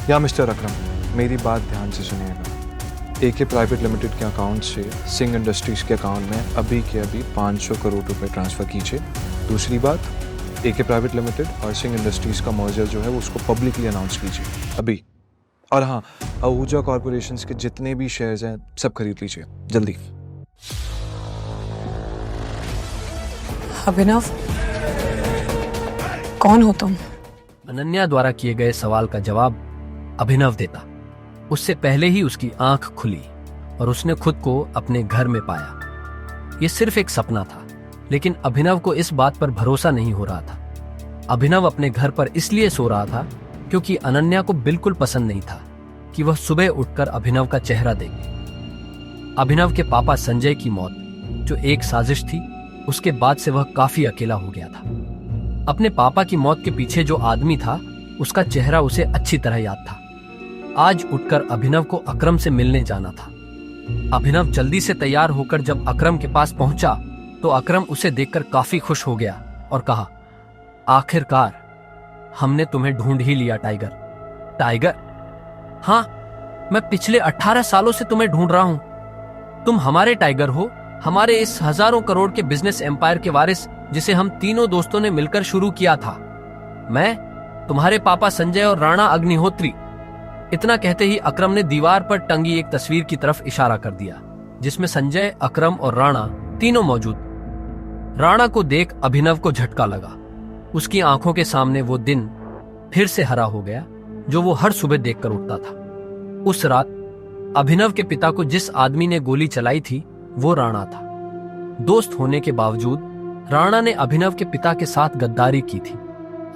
या मिस्टर अकरम, मेरी बात ध्यान से सुनिएगा। एके प्राइवेट लिमिटेड के अकाउंट से सिंह इंडस्ट्रीज़ के अकाउंट में अभी के अभी 500 करोड़ रुपए ट्रांसफ़र कीजिए। दूसरी बात, एके प्राइवेट लिमिटेड और सिंह इंडस्ट्रीज़ का मर्जर जो है वो उसको पब्लिकली अनाउंस कीजिए अभी। और हाँ, आहूजा कॉरपोरेशंस के जितने भी शेयर्स हैं सब खरीद लीजिए जल्दी। अभिनव, कौन हो तुम? अनन्या द्वारा किए गए सवाल का जवाब अभिनव देता। उससे पहले ही उसकी आंख खुली और उसने खुद को अपने घर में पाया। यह सिर्फ एक सपना था, लेकिन अभिनव को इस बात पर भरोसा नहीं हो रहा था। अभिनव अपने घर पर इसलिए सो रहा था क्योंकि अनन्या को बिल्कुल पसंद नहीं था कि वह सुबह उठकर अभिनव का चेहरा देखे। अभिनव के पापा संजय की मौत, जो एक साजिश थी, उसके बाद से वह काफी अकेला हो गया था। अपने पापा की मौत के पीछे जो आदमी था, उसका चेहरा उसे अच्छी तरह याद था। आज उठकर अभिनव को अकरम से मिलने जाना था। अभिनव जल्दी से तैयार होकर जब अकरम के पास पहुंचा तो अकरम उसे देखकर काफी खुश हो गया और कहा, आखिरकार हमने तुम्हें ढूंढ ही लिया टाइगर। टाइगर? हाँ, मैं पिछले 18 सालों से तुम्हें ढूंढ रहा हूं। तुम हमारे टाइगर हो, हमारे इस हजारों करोड़ के बिजनेस एम्पायर के वारिस, जिसे हम तीनों दोस्तों ने मिलकर शुरू किया था। मैं, तुम्हारे पापा संजय और राणा अग्निहोत्री। इतना कहते ही अकरम ने दीवार पर टंगी एक तस्वीर की तरफ इशारा कर दिया, जिसमें संजय, अकरम और राणा तीनों मौजूद। राणा को देख अभिनव को झटका लगा। उसकी आंखों के सामने वो दिन फिर से हरा हो गया जो वो हर सुबह देखकर उठता था। उस रात अभिनव के पिता को जिस आदमी ने गोली चलाई थी वो राणा था। दोस्त होने के बावजूद राणा ने अभिनव के पिता के साथ गद्दारी की थी।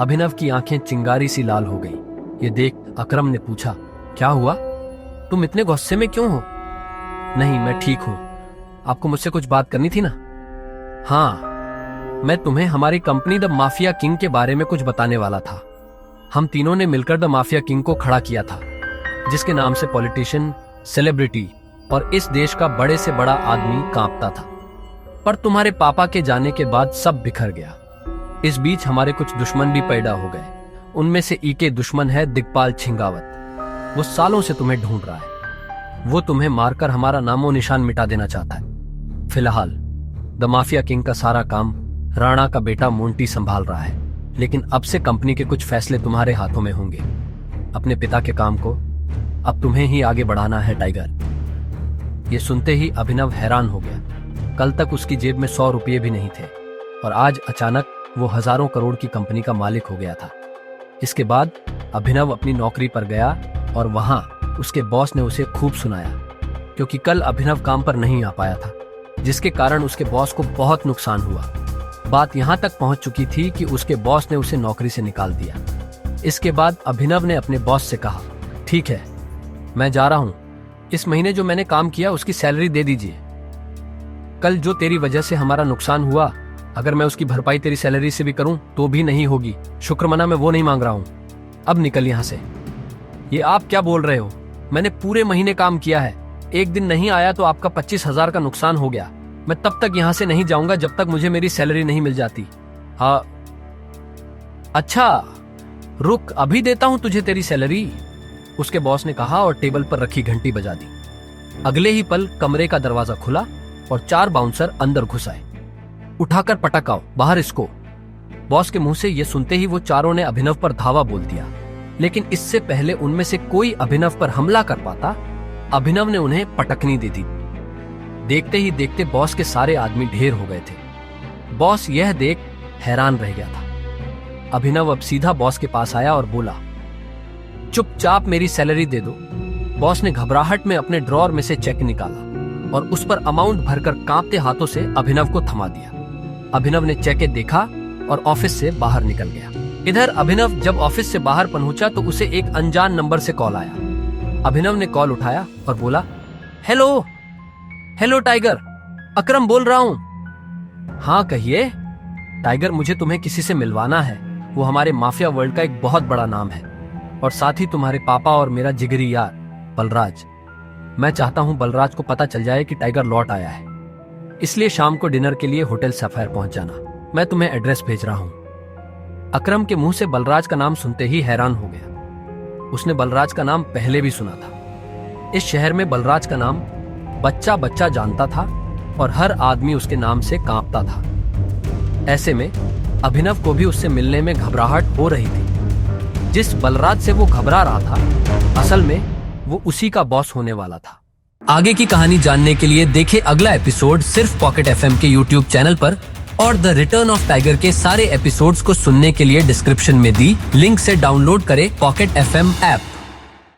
अभिनव की आंखें चिंगारी सी लाल हो गईं। ये देख अकरम ने पूछा, क्या हुआ? तुम इतने गुस्से में क्यों हो? नहीं, मैं ठीक हूं। आपको मुझसे कुछ बात करनी थी ना? हाँ, मैं तुम्हें हमारी कंपनी द माफिया किंग के बारे में कुछ बताने वाला था। हम तीनों ने मिलकर द माफिया किंग को खड़ा किया था, जिसके नाम से पॉलिटिशियन, सेलिब्रिटी और इस देश का बड़े से बड़ा आदमी कांपता था। पर तुम्हारे पापा के जाने के बाद सब बिखर गया। इस बीच हमारे कुछ दुश्मन भी पैदा हो गए। उनमें से एक दुश्मन है दिग्पाल छिंगावत। वो सालों से तुम्हें ढूंढ रहा है। वो तुम्हें मारकर हमारा नामो निशान मिटा देना चाहता है। फिलहाल द माफिया किंग का सारा काम राणा का बेटा मोंटी संभाल रहा है, लेकिन अब से कंपनी के कुछ फैसले तुम्हारे हाथों में होंगे। अपने पिता के काम को अब तुम्हें ही आगे बढ़ाना है टाइगर। ये सुनते ही अभिनव हैरान हो गया। कल तक उसकी जेब में 100 रुपये भी नहीं थे और आज अचानक वो हजारों करोड़ की कंपनी का मालिक हो गया था। इसके बाद अभिनव अपनी नौकरी पर गया और वहां उसके बॉस ने उसे खूब सुनाया, क्योंकि कल अभिनव काम पर नहीं आ पाया था, जिसके कारण उसके बॉस को बहुत नुकसान हुआ। बात यहां तक पहुंच चुकी थी कि उसके बॉस ने उसे नौकरी से निकाल दिया। इसके बाद अभिनव ने अपने बॉस से कहा, ठीक है, मैं जा रहा हूं। इस महीने जो मैंने काम किया उसकी सैलरी दे दीजिए। कल जो तेरी वजह से हमारा नुकसान हुआ, अगर मैं उसकी भरपाई तेरी सैलरी से भी करूं तो भी नहीं होगी। शुक्रमना मैं वो नहीं मांग रहा हूं। अब निकल यहां से। ये आप क्या बोल रहे हो? मैंने पूरे महीने काम किया है। एक दिन नहीं आया तो आपका 25,000 का नुकसान हो गया। मैं तब तक यहां से नहीं जाऊंगा जब तक मुझे मेरी सैलरी नहीं मिल जाती। हाँ, अच्छा, रुक, अभी देता हूं तुझे तेरी सैलरी, उसके बॉस ने कहा और टेबल पर रखी घंटी बजा दी। अगले ही पल कमरे का दरवाजा खुला और 4 बाउंसर अंदर घुस आए। उठाकर पटकाओ, बाहर इसको। बॉस के मुंह से यह सुनते ही वो चारों ने अभिनव पर धावा बोल दिया, लेकिन इससे पहले उनमें से कोई अभिनव पर हमला कर पाता, अभिनव ने उन्हें पटकनी दे दी। देखते ही देखते बॉस के सारे आदमी ढेर हो गए थे। बॉस यह देख हैरान रह गया था। अभिनव अब सीधा बॉस के पास आया और बोला, चुपचाप मेरी सैलरी दे दो। बॉस ने घबराहट में अपने ड्रॉर में से चेक निकाला और उस पर अमाउंट भरकर कांपते हाथों से अभिनव को थमा दिया। अभिनव ने चेक देखा और ऑफिस से बाहर निकल गया। इधर अभिनव जब ऑफिस से बाहर पहुंचा तो उसे एक अनजान नंबर से कॉल आया। अभिनव ने कॉल उठाया और बोला, हेलो हेलो टाइगर, अकरम बोल रहा हूं। हाँ कहिए। टाइगर, मुझे तुम्हें किसी से मिलवाना है। वो हमारे माफिया वर्ल्ड का एक बहुत बड़ा नाम है और साथ ही तुम्हारे पापा और मेरा जिगरी यार बलराज। मैं चाहता हूं बलराज को पता चल जाए कि टाइगर लौट आया है, इसलिए शाम को डिनर के लिए होटल सफायर पहुंच जाना। मैं तुम्हें एड्रेस भेज रहा हूं। अकरम के मुंह से बलराज का नाम सुनते ही हैरान हो गया। उसने बलराज का नाम पहले भी सुना था। इस शहर में बलराज का नाम बच्चा बच्चा जानता था और हर आदमी उसके नाम से कांपता था। ऐसे में अभिनव को भी उससे मिलने में घबराहट हो रही थी। जिस बलराज से वो घबरा रहा था, असल में वो उसी का बॉस होने वाला था। आगे की कहानी जानने के लिए देखें अगला एपिसोड सिर्फ पॉकेट एफएम के यूट्यूब चैनल पर, और द रिटर्न ऑफ टाइगर के सारे एपिसोड्स को सुनने के लिए डिस्क्रिप्शन में दी लिंक से डाउनलोड करें पॉकेट एफएम ऐप।